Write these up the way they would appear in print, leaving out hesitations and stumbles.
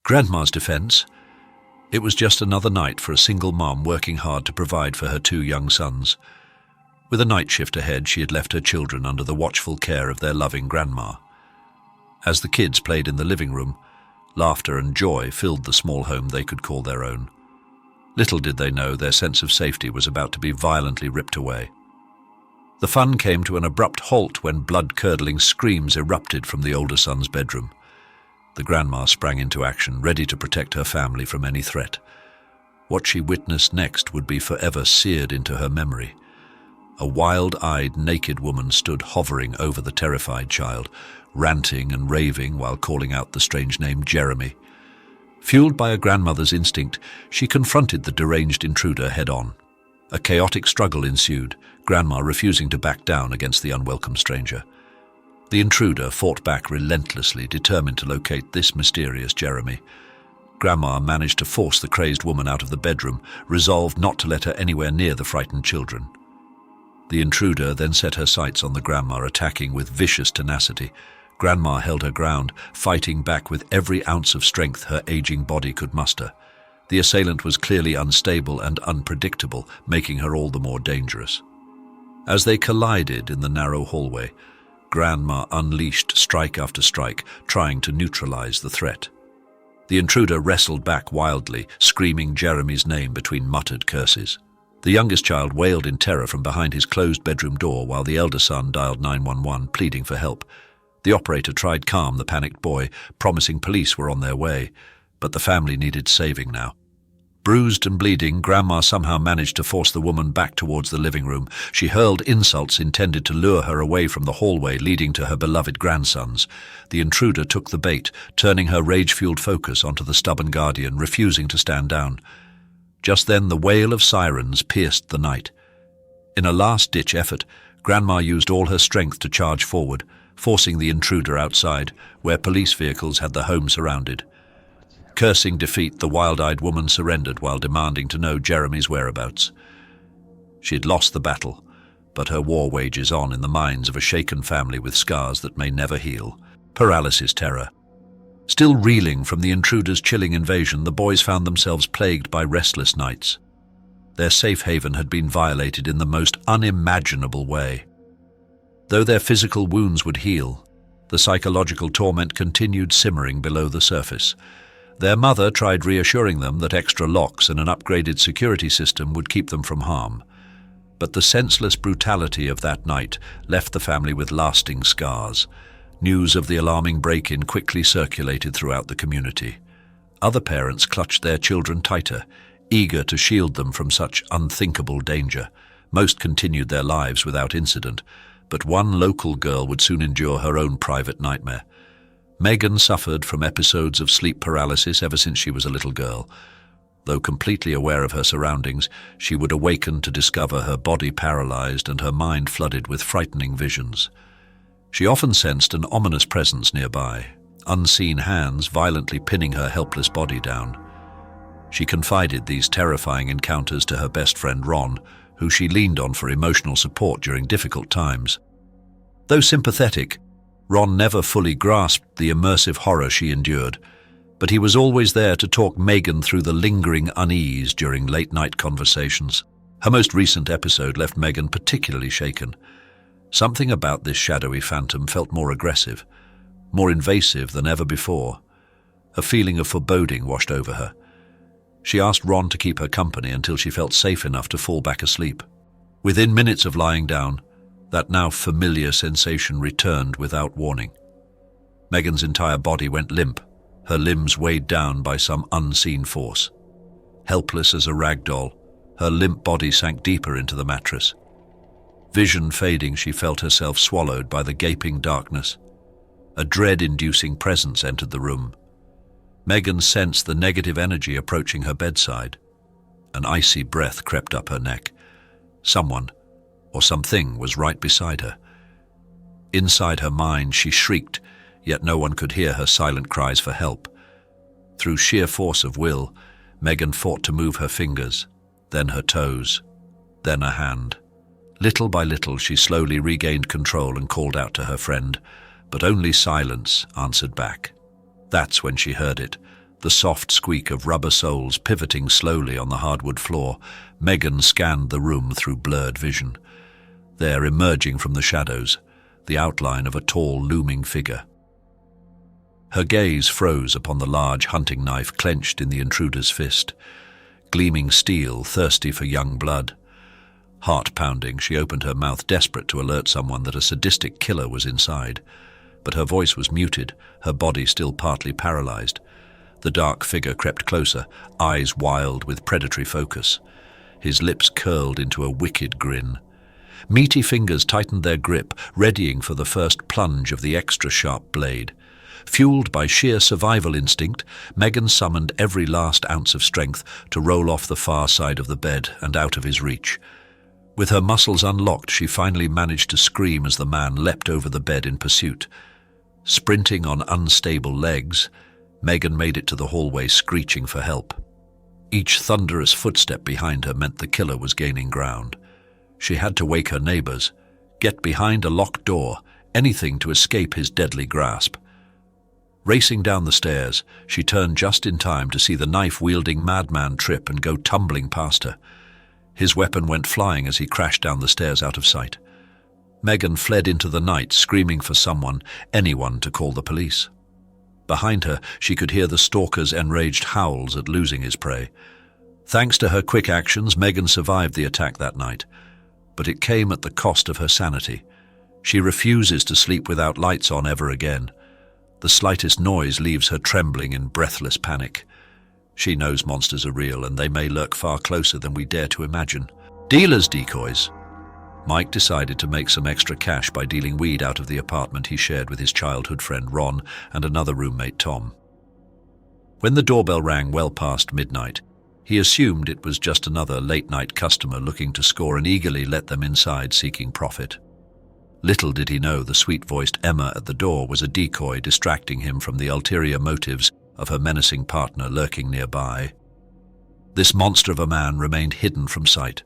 Grandma's defense: it was just another night for a single mom working hard to provide for her 2 young sons. With a night shift ahead, she had left her children under the watchful care of their loving grandma. As the kids played in the living room, laughter and joy filled the small home they could call their own. Little did they know their sense of safety was about to be violently ripped away. The fun came to an abrupt halt when blood-curdling screams erupted from the older son's bedroom. The grandma sprang into action, ready to protect her family from any threat. What she witnessed next would be forever seared into her memory. A wild-eyed, naked woman stood hovering over the terrified child, ranting and raving while calling out the strange name Jeremy. Fueled by a grandmother's instinct, she confronted the deranged intruder head-on. A chaotic struggle ensued, Grandma refusing to back down against the unwelcome stranger. The intruder fought back relentlessly, determined to locate this mysterious Jeremy. Grandma managed to force the crazed woman out of the bedroom, resolved not to let her anywhere near the frightened children. The intruder then set her sights on the grandma, attacking with vicious tenacity. Grandma held her ground, fighting back with every ounce of strength her aging body could muster. The assailant was clearly unstable and unpredictable, making her all the more dangerous. As they collided in the narrow hallway, Grandma unleashed strike after strike, trying to neutralize the threat. The intruder wrestled back wildly, screaming Jeremy's name between muttered curses. The youngest child wailed in terror from behind his closed bedroom door while the elder son dialed 911, pleading for help. The operator tried to calm the panicked boy, promising police were on their way, but the family needed saving now. Bruised and bleeding, Grandma somehow managed to force the woman back towards the living room. She hurled insults intended to lure her away from the hallway leading to her beloved grandsons. The intruder took the bait, turning her rage-fueled focus onto the stubborn guardian, refusing to stand down. Just then the wail of sirens pierced the night. In a last-ditch effort, Grandma used all her strength to charge forward, forcing the intruder outside, where police vehicles had the home surrounded. Cursing defeat, the wild-eyed woman surrendered while demanding to know Jeremy's whereabouts. She had lost the battle, but her war wages on in the minds of a shaken family with scars that may never heal. Paralysis terror. Still reeling from the intruder's chilling invasion, the boys found themselves plagued by restless nights. Their safe haven had been violated in the most unimaginable way. Though their physical wounds would heal, the psychological torment continued simmering below the surface. Their mother tried reassuring them that extra locks and an upgraded security system would keep them from harm. But the senseless brutality of that night left the family with lasting scars. News of the alarming break-in quickly circulated throughout the community. Other parents clutched their children tighter, eager to shield them from such unthinkable danger. Most continued their lives without incident, but one local girl would soon endure her own private nightmare. Megan suffered from episodes of sleep paralysis ever since she was a little girl. Though completely aware of her surroundings, she would awaken to discover her body paralyzed and her mind flooded with frightening visions. She often sensed an ominous presence nearby, unseen hands violently pinning her helpless body down. She confided these terrifying encounters to her best friend Ron, who she leaned on for emotional support during difficult times. Though sympathetic, Ron never fully grasped the immersive horror she endured, but he was always there to talk Megan through the lingering unease during late-night conversations. Her most recent episode left Megan particularly shaken. Something about this shadowy phantom felt more aggressive, more invasive than ever before. A feeling of foreboding washed over her. She asked Ron to keep her company until she felt safe enough to fall back asleep. Within minutes of lying down, that now familiar sensation returned without warning. Megan's entire body went limp, her limbs weighed down by some unseen force. Helpless as a rag doll, her limp body sank deeper into the mattress. Vision fading, she felt herself swallowed by the gaping darkness. A dread-inducing presence entered the room. Megan sensed the negative energy approaching her bedside. An icy breath crept up her neck. Someone, or something, was right beside her. Inside her mind, she shrieked, yet no one could hear her silent cries for help. Through sheer force of will, Megan fought to move her fingers, then her toes, then a hand. Little by little, she slowly regained control and called out to her friend, but only silence answered back. That's when she heard it, The soft squeak of rubber soles pivoting slowly on the hardwood floor, Megan scanned the room through blurred vision. There, emerging from the shadows, the outline of a tall, looming figure. Her gaze froze upon the large hunting knife clenched in the intruder's fist. Gleaming steel, thirsty for young blood. Heart-pounding, she opened her mouth, desperate to alert someone that a sadistic killer was inside. But her voice was muted, her body still partly paralyzed. The dark figure crept closer, eyes wild with predatory focus. His lips curled into a wicked grin. Meaty fingers tightened their grip, readying for the first plunge of the extra-sharp blade. Fueled by sheer survival instinct, Megan summoned every last ounce of strength to roll off the far side of the bed and out of his reach. With her muscles unlocked, she finally managed to scream as the man leapt over the bed in pursuit. Sprinting on unstable legs, Megan made it to the hallway, screeching for help. Each thunderous footstep behind her meant the killer was gaining ground. She had to wake her neighbors, get behind a locked door, anything to escape his deadly grasp. Racing down the stairs, she turned just in time to see the knife-wielding madman trip and go tumbling past her. His weapon went flying as he crashed down the stairs out of sight. Megan fled into the night, screaming for someone, anyone, to call the police. Behind her, she could hear the stalker's enraged howls at losing his prey. Thanks to her quick actions, Megan survived the attack that night. But it came at the cost of her sanity. She refuses to sleep without lights on ever again. The slightest noise leaves her trembling in breathless panic. She knows monsters are real, and they may lurk far closer than we dare to imagine. Dealers' decoys. Mike decided to make some extra cash by dealing weed out of the apartment he shared with his childhood friend Ron and another roommate Tom. When the doorbell rang well past midnight, he assumed it was just another late-night customer looking to score and eagerly let them inside, seeking profit. Little did he know the sweet-voiced Emma at the door was a decoy distracting him from the ulterior motives of her menacing partner lurking nearby. This monster of a man remained hidden from sight,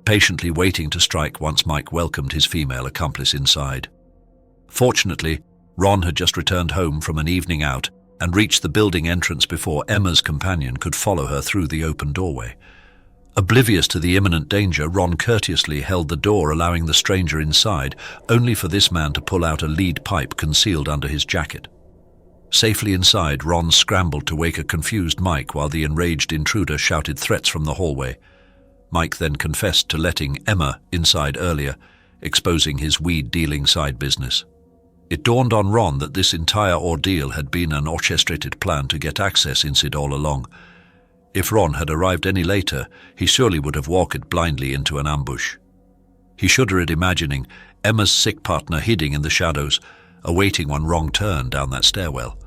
patiently waiting to strike once Mike welcomed his female accomplice inside. Fortunately, Ron had just returned home from an evening out and reached the building entrance before Emma's companion could follow her through the open doorway. Oblivious to the imminent danger, Ron courteously held the door, allowing the stranger inside, only for this man to pull out a lead pipe concealed under his jacket. Safely inside, Ron scrambled to wake a confused Mike while the enraged intruder shouted threats from the hallway. Mike then confessed to letting Emma inside earlier, exposing his weed-dealing side business. It dawned on Ron that this entire ordeal had been an orchestrated plan to get access inside all along. If Ron had arrived any later, he surely would have walked blindly into an ambush. He shuddered, imagining Emma's sick partner hiding in the shadows, awaiting one wrong turn down that stairwell.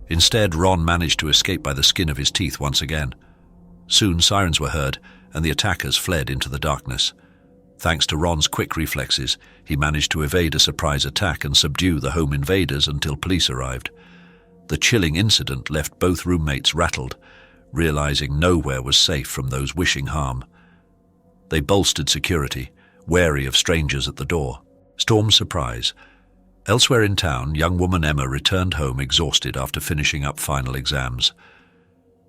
Instead, Ron managed to escape by the skin of his teeth once again. Soon sirens were heard, and the attackers fled into the darkness. Thanks to Ron's quick reflexes, he managed to evade a surprise attack and subdue the home invaders until police arrived. The chilling incident left both roommates rattled, realizing nowhere was safe from those wishing harm. They bolstered security, wary of strangers at the door. Storm's surprise. Elsewhere in town, young woman Emma returned home exhausted after finishing up final exams.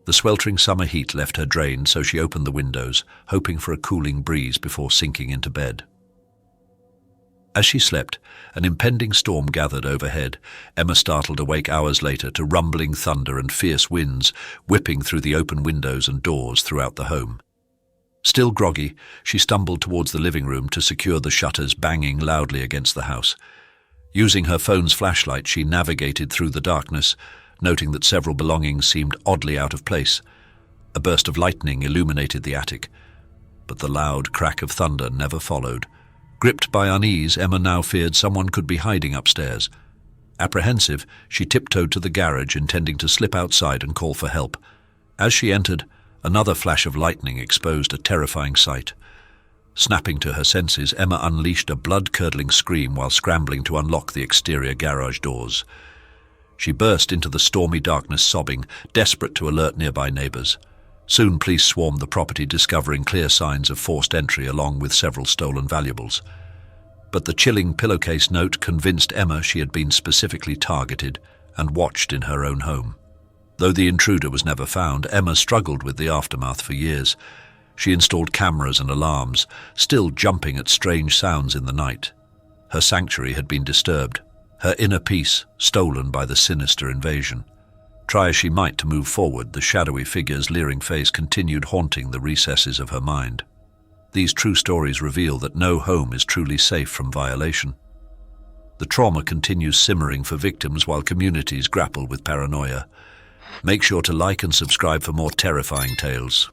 The sweltering summer heat left her drained, so she opened the windows, hoping for a cooling breeze before sinking into bed. As she slept, an impending storm gathered overhead. Emma startled awake hours later to rumbling thunder and fierce winds whipping through the open windows and doors throughout the home. Still groggy, she stumbled towards the living room to secure the shutters banging loudly against the house. Using her phone's flashlight, she navigated through the darkness, noting that several belongings seemed oddly out of place. A burst of lightning illuminated the attic, but the loud crack of thunder never followed. Gripped by unease, Emma now feared someone could be hiding upstairs. Apprehensive, she tiptoed to the garage, intending to slip outside and call for help. As she entered, another flash of lightning exposed a terrifying sight. Snapping to her senses, Emma unleashed a blood-curdling scream while scrambling to unlock the exterior garage doors. She burst into the stormy darkness sobbing, desperate to alert nearby neighbors. Soon police swarmed the property, discovering clear signs of forced entry along with several stolen valuables. But the chilling pillowcase note convinced Emma she had been specifically targeted and watched in her own home. Though the intruder was never found, Emma struggled with the aftermath for years. She installed cameras and alarms, still jumping at strange sounds in the night. Her sanctuary had been disturbed, her inner peace stolen by the sinister invasion. Try as she might to move forward, the shadowy figure's leering face continued haunting the recesses of her mind. These true stories reveal that no home is truly safe from violation. The trauma continues simmering for victims while communities grapple with paranoia. Make sure to like and subscribe for more terrifying tales.